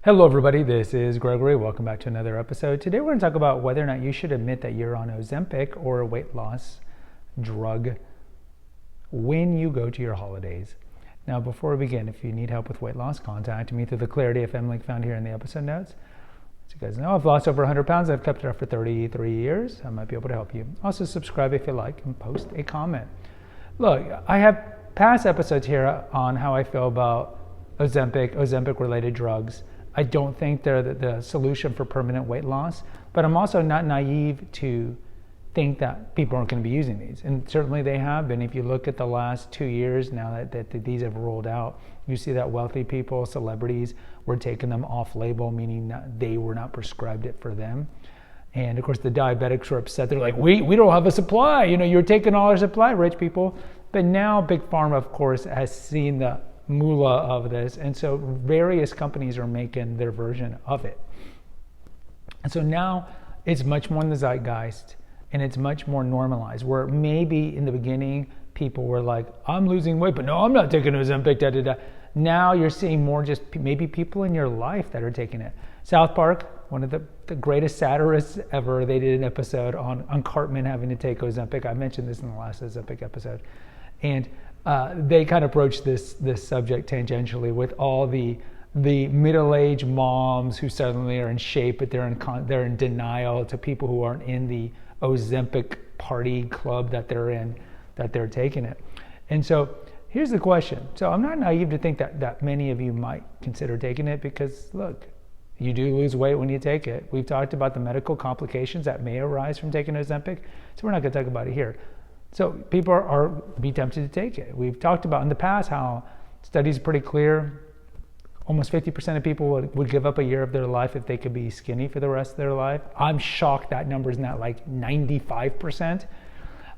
Hello everybody, this is Gregory. Welcome back to another episode. Today we're going to talk about whether or not you should admit that you're on Ozempic or a weight loss drug when you go to your holidays. Now before we begin, if you need help with weight loss, contact me through the Clarity FM link found here in the episode notes. As you guys know, I've lost over 100 pounds. I've kept it up for 33 years. I might be able to help you. Also subscribe if you like and post a comment. Look, I have past episodes here on how I feel about Ozempic related drugs. I don't think they're the solution for permanent weight loss, but I'm also not naive to think that people aren't going to be using these. And certainly they have been. If you look at the last 2 years now that these have rolled out, you see that wealthy people, celebrities, were taking them off label, meaning that they were not prescribed it for them. And of course the diabetics were upset. They're like, we don't have a supply. You're taking all our supply, rich people. But now Big Pharma, of course, has seen the moolah of this, and so various companies are making their version of it. And so now it's much more in the zeitgeist and it's much more normalized, where maybe in the beginning people were like, I'm losing weight, but no, I'm not taking Ozempic, da da da. Now you're seeing more just maybe people in your life that are taking it. South Park, one of the greatest satirists ever, they did an episode on Cartman having to take Ozempic. I mentioned this in the last Ozempic episode. And they kind of broached this subject tangentially with all the middle-aged moms who suddenly are in shape, but they're in denial, to people who aren't in the Ozempic party club that they're in, that they're taking it. And so here's the question. So I'm not naive to think that many of you might consider taking it, because look, you do lose weight when you take it. We've talked about the medical complications that may arise from taking Ozempic, so we're not going to talk about it here. So people are be tempted to take it. We've talked about in the past how studies are pretty clear. Almost 50% of people would give up a year of their life if they could be skinny for the rest of their life. I'm shocked that number is not like 95%.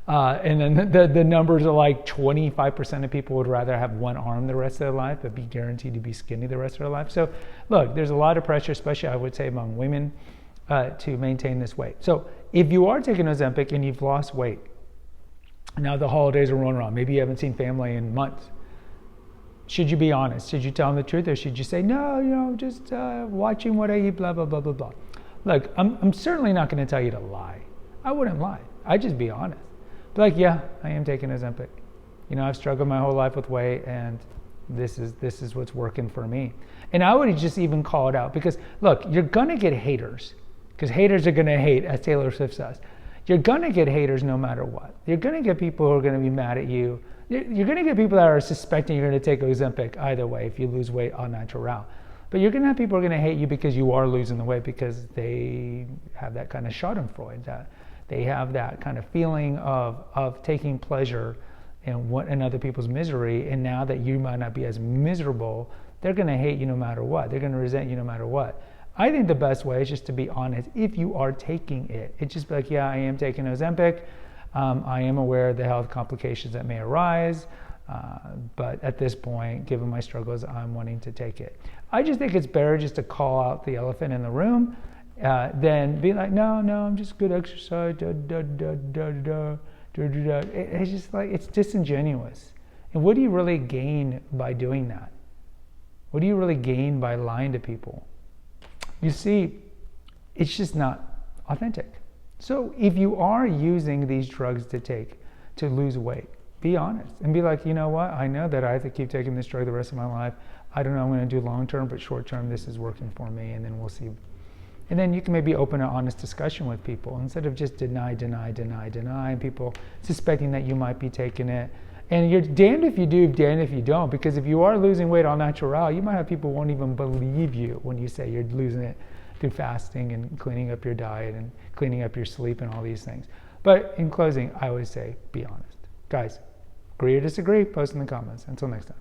And then the numbers are like 25% of people would rather have one arm the rest of their life, but be guaranteed to be skinny the rest of their life. So look, there's a lot of pressure, especially I would say among women, to maintain this weight. So if you are taking Ozempic and you've lost weight, now the holidays are rolling around. Maybe you haven't seen family in months. Should you be honest? Should you tell them the truth, or should you say, no, just watching what I eat, blah, blah, blah, blah, blah. Look, I'm certainly not going to tell you to lie. I wouldn't lie. I'd just be honest. Be like, yeah, I am taking Ozempic. I've struggled my whole life with weight, and this is what's working for me. And I would just even call it out, because look, you're going to get haters, because haters are going to hate, as Taylor Swift says. You're going to get haters no matter what. You're going to get people who are going to be mad at you. You're going to get people that are suspecting you're going to take Ozempic either way if you lose weight au naturel. But you're going to have people who are going to hate you because you are losing the weight, because they have that kind of schadenfreude, that they have that kind of feeling of taking pleasure in other people's misery. And now that you might not be as miserable, they're going to hate you no matter what. They're going to resent you no matter what. I think the best way is just to be honest. If you are taking it, it's just like, yeah, I am taking Ozempic. I am aware of the health complications that may arise. But at this point, given my struggles, I'm wanting to take it. I just think it's better just to call out the elephant in the room than be like, no, I'm just good exercise. It's just like, it's disingenuous. And what do you really gain by doing that? What do you really gain by lying to people? You see, it's just not authentic. So if you are using these drugs to lose weight, be honest and be like, you know what? I know that I have to keep taking this drug the rest of my life. I don't know what I'm going to do long term, but short term, this is working for me, and then we'll see. And then you can maybe open an honest discussion with people instead of just deny, and people suspecting that you might be taking it. And you're damned if you do, damned if you don't, because if you are losing weight au naturel, you might have people who won't even believe you when you say you're losing it through fasting and cleaning up your diet and cleaning up your sleep and all these things. But in closing, I always say, be honest. Guys, agree or disagree, post in the comments. Until next time.